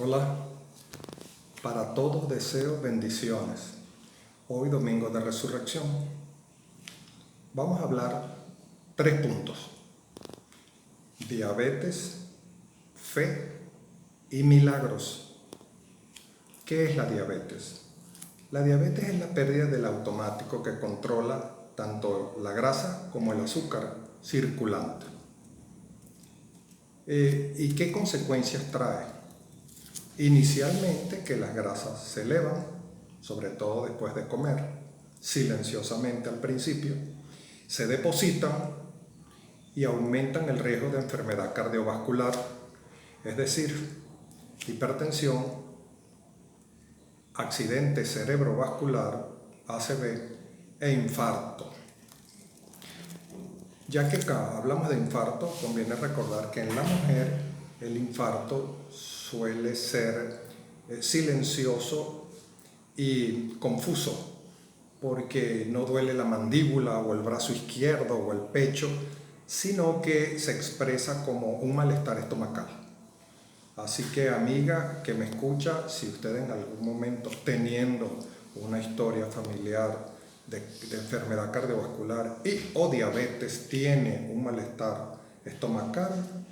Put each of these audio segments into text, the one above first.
Hola, para todos deseo bendiciones. Hoy domingo de resurrección vamos a hablar 3 puntos: diabetes, fe y milagros. ¿Qué es la diabetes? La diabetes es la pérdida del automático que controla tanto la grasa como el azúcar circulante. ¿Y qué consecuencias trae? Inicialmente que las grasas se elevan, sobre todo después de comer, silenciosamente al principio, se depositan y aumentan el riesgo de enfermedad cardiovascular, es decir, hipertensión, accidente cerebrovascular, ACV e infarto. Ya que acá hablamos de infarto, conviene recordar que en la mujer el infarto suele ser silencioso y confuso, porque no duele la mandíbula o el brazo izquierdo o el pecho, sino que se expresa como un malestar estomacal. Así que, amiga que me escucha, si usted en algún momento teniendo una historia familiar de enfermedad cardiovascular o diabetes tiene un malestar estomacal,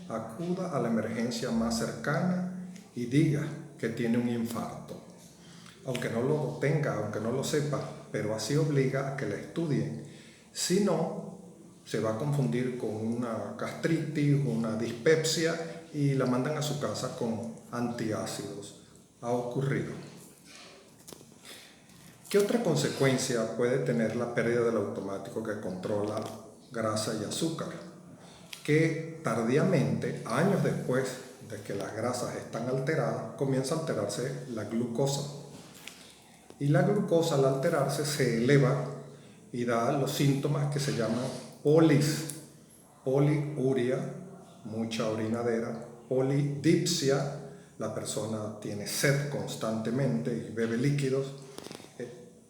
acuda a la emergencia más cercana y diga que tiene un infarto. Aunque no lo tenga, aunque no lo sepa, pero así obliga a que la estudien. Si no, se va a confundir con una gastritis, una dispepsia y la mandan a su casa con antiácidos. Ha ocurrido. ¿Qué otra consecuencia puede tener la pérdida del automático que controla grasa y azúcar? Que tardíamente, años después de que las grasas están alteradas, comienza a alterarse la glucosa. Y la glucosa al alterarse se eleva y da los síntomas que se llaman poliuria, mucha orinadera, polidipsia, la persona tiene sed constantemente y bebe líquidos,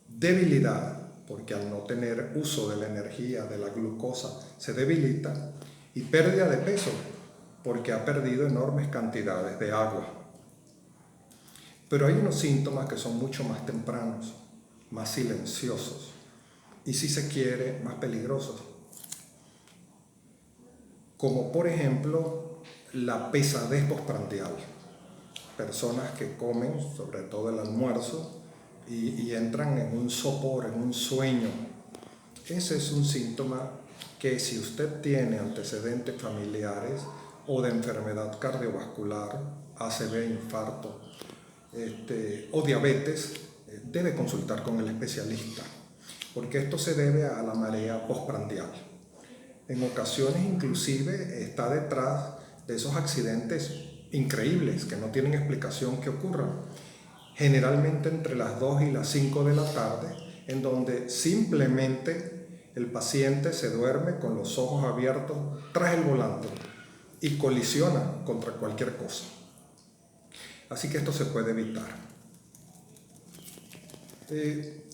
debilidad, porque al no tener uso de la energía de la glucosa se debilita, y pérdida de peso, porque ha perdido enormes cantidades de agua. Pero hay unos síntomas que son mucho más tempranos, más silenciosos y, si se quiere, más peligrosos. Como por ejemplo la pesadez postprandial. Personas que comen, sobre todo el almuerzo, y entran en un sopor, en un sueño. Ese es un síntoma que, si usted tiene antecedentes familiares o de enfermedad cardiovascular, ACV, infarto, o diabetes, debe consultar con el especialista, porque esto se debe a la marea postprandial. En ocasiones inclusive está detrás de esos accidentes increíbles que no tienen explicación que ocurran, generalmente entre las 2 y las 5 de la tarde, en donde simplemente el paciente se duerme con los ojos abiertos tras el volante y colisiona contra cualquier cosa. Así que esto se puede evitar.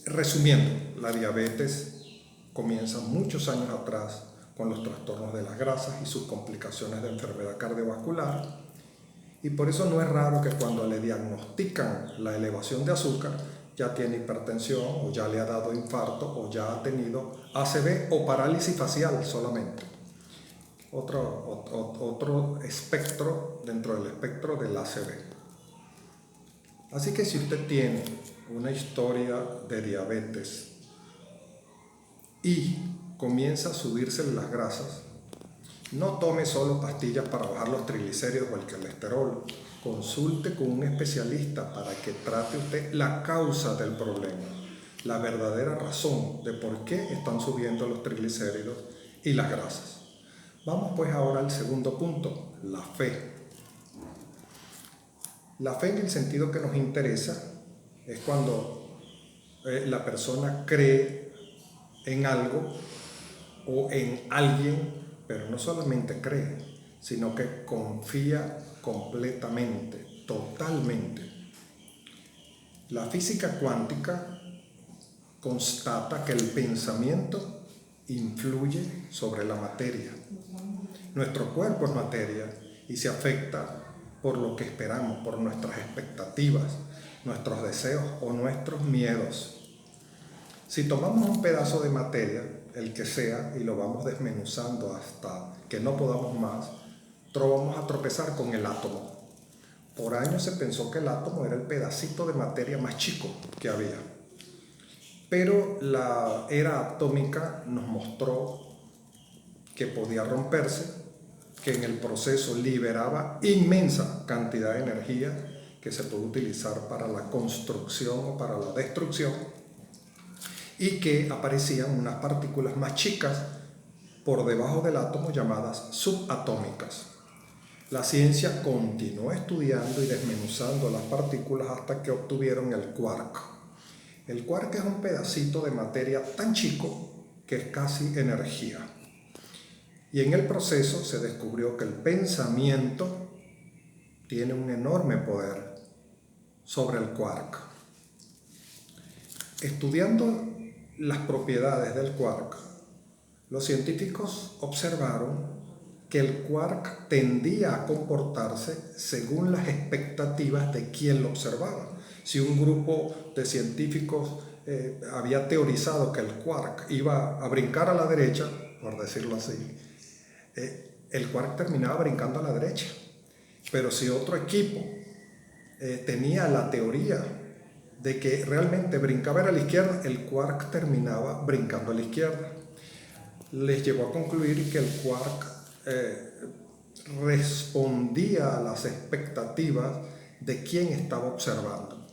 Resumiendo, la diabetes comienza muchos años atrás con los trastornos de las grasas y sus complicaciones de enfermedad cardiovascular, y por eso no es raro que cuando le diagnostican la elevación de azúcar ya tiene hipertensión, o ya le ha dado infarto, o ya ha tenido ACV o parálisis facial solamente. Otro espectro dentro del espectro del ACV. Así que si usted tiene una historia de diabetes y comienza a subirse las grasas, no tome solo pastillas para bajar los triglicéridos o el colesterol. Consulte con un especialista para que trate usted la causa del problema, la verdadera razón de por qué están subiendo los triglicéridos y las grasas. Vamos pues ahora al segundo punto, la fe. La fe, en el sentido que nos interesa, es cuando la persona cree en algo o en alguien, pero no solamente cree, sino que confía completamente, totalmente. La física cuántica constata que el pensamiento influye sobre la materia. Nuestro cuerpo es materia y se afecta por lo que esperamos, por nuestras expectativas, nuestros deseos o nuestros miedos. Si tomamos un pedazo de materia, el que sea, y lo vamos desmenuzando hasta que no podamos más, vamos a tropezar con el átomo. Por años se pensó que el átomo era el pedacito de materia más chico que había. Pero la era atómica nos mostró que podía romperse, que en el proceso liberaba inmensa cantidad de energía que se puede utilizar para la construcción o para la destrucción, y que aparecían unas partículas más chicas por debajo del átomo llamadas subatómicas. La ciencia continuó estudiando y desmenuzando las partículas hasta que obtuvieron el quark. El quark es un pedacito de materia tan chico que es casi energía. Y en el proceso se descubrió que el pensamiento tiene un enorme poder sobre el quark. Estudiando las propiedades del quark, los científicos observaron que el quark tendía a comportarse según las expectativas de quien lo observaba. Si un grupo de científicos había teorizado que el quark iba a brincar a la derecha, por decirlo así, el quark terminaba brincando a la derecha. Pero si otro equipo tenía la teoría de que realmente brincaba a la izquierda, el quark terminaba brincando a la izquierda. Les llevó a concluir que el quark respondía a las expectativas de quien estaba observando.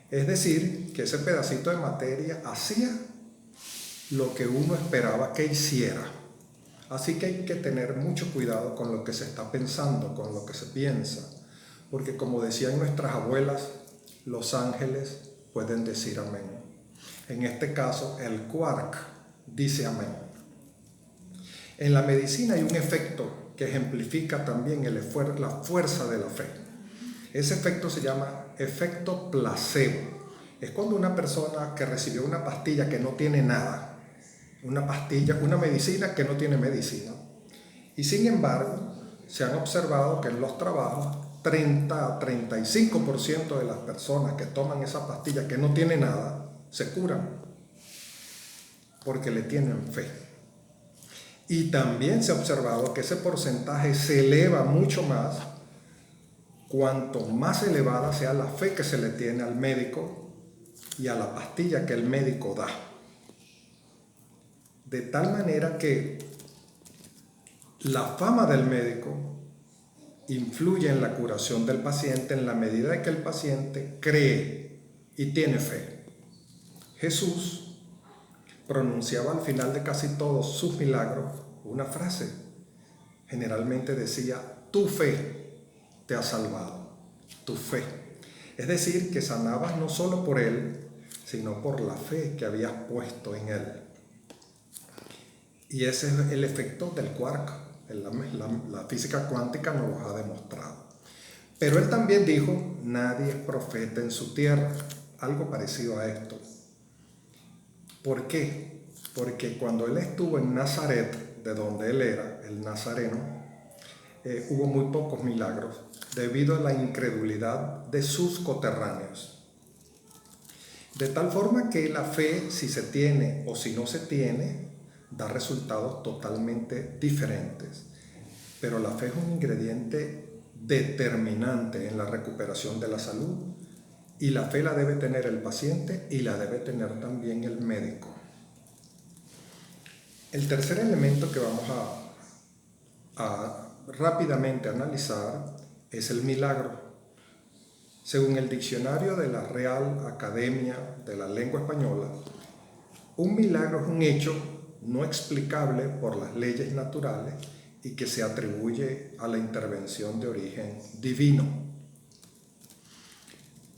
Es decir, que ese pedacito de materia hacía lo que uno esperaba que hiciera. Así que hay que tener mucho cuidado con lo que se está pensando, con lo que se piensa, porque como decían nuestras abuelas, los ángeles pueden decir amén. En este caso, el quark dice amén. En la medicina hay un efecto que ejemplifica también la fuerza de la fe. Ese efecto se llama efecto placebo. Es cuando una persona que recibió una pastilla que no tiene nada, una medicina que no tiene medicina, y sin embargo se han observado que en los trabajos 30 a 35% de las personas que toman esa pastilla que no tiene nada se curan porque le tienen fe. Y también se ha observado que ese porcentaje se eleva mucho más cuanto más elevada sea la fe que se le tiene al médico y a la pastilla que el médico da. De tal manera que la fama del médico influye en la curación del paciente en la medida de que el paciente cree y tiene fe. Jesús pronunciaba al final de casi todos sus milagros una frase. Generalmente decía, tu fe te ha salvado, tu fe. Es decir, que sanabas no solo por él, sino por la fe que habías puesto en él. Y ese es el efecto del quark. La física cuántica nos lo ha demostrado. Pero él también dijo, nadie es profeta en su tierra. Algo parecido a esto. ¿Por qué? Porque cuando él estuvo en Nazaret, de donde él era, el nazareno, hubo muy pocos milagros debido a la incredulidad de sus coterráneos. De tal forma que la fe, si se tiene o si no se tiene, da resultados totalmente diferentes. Pero la fe es un ingrediente determinante en la recuperación de la salud, y la fe la debe tener el paciente y la debe tener también el médico. El tercer elemento que vamos a rápidamente analizar es el milagro. Según el diccionario de la Real Academia de la Lengua Española, un milagro es un hecho no explicable por las leyes naturales y que se atribuye a la intervención de origen divino.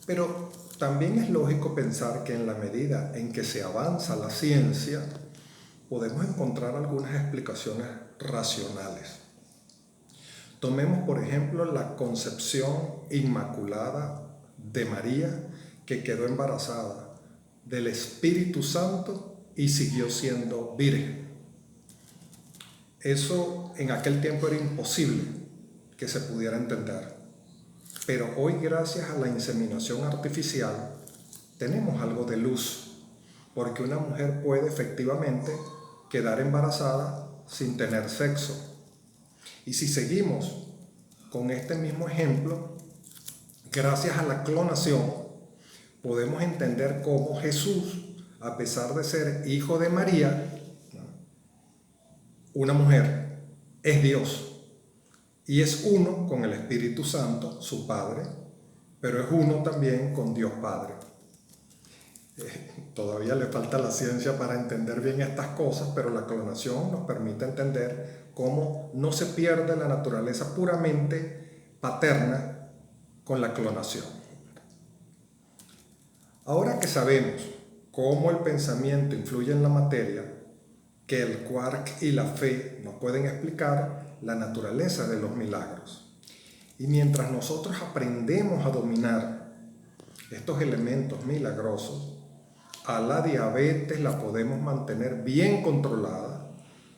Pero también es lógico pensar que en la medida en que se avanza la ciencia, podemos encontrar algunas explicaciones racionales. Tomemos, por ejemplo, la concepción inmaculada de María, que quedó embarazada del Espíritu Santo y siguió siendo virgen. Eso en aquel tiempo era imposible que se pudiera entender. Pero hoy, gracias a la inseminación artificial, tenemos algo de luz, porque una mujer puede efectivamente quedar embarazada sin tener sexo. Y si seguimos con este mismo ejemplo, gracias a la clonación, podemos entender cómo Jesús, a pesar de ser hijo de María, una mujer, es Dios. Y es uno con el Espíritu Santo, su Padre, pero es uno también con Dios Padre. Todavía le falta la ciencia para entender bien estas cosas, pero la clonación nos permite entender cómo no se pierde la naturaleza puramente paterna con la clonación. Ahora que sabemos cómo el pensamiento influye en la materia, que el quark y la fe nos pueden explicar la naturaleza de los milagros. Y mientras nosotros aprendemos a dominar estos elementos milagrosos, a la diabetes la podemos mantener bien controlada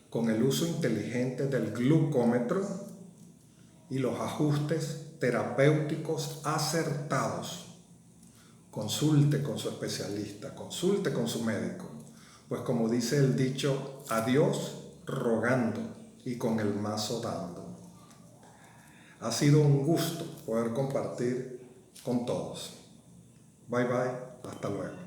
con el uso inteligente del glucómetro y los ajustes terapéuticos acertados. Consulte con su especialista, consulte con su médico, pues como dice el dicho, a Dios rogando y con el mazo dando. Ha sido un gusto poder compartir con todos. Bye bye, hasta luego.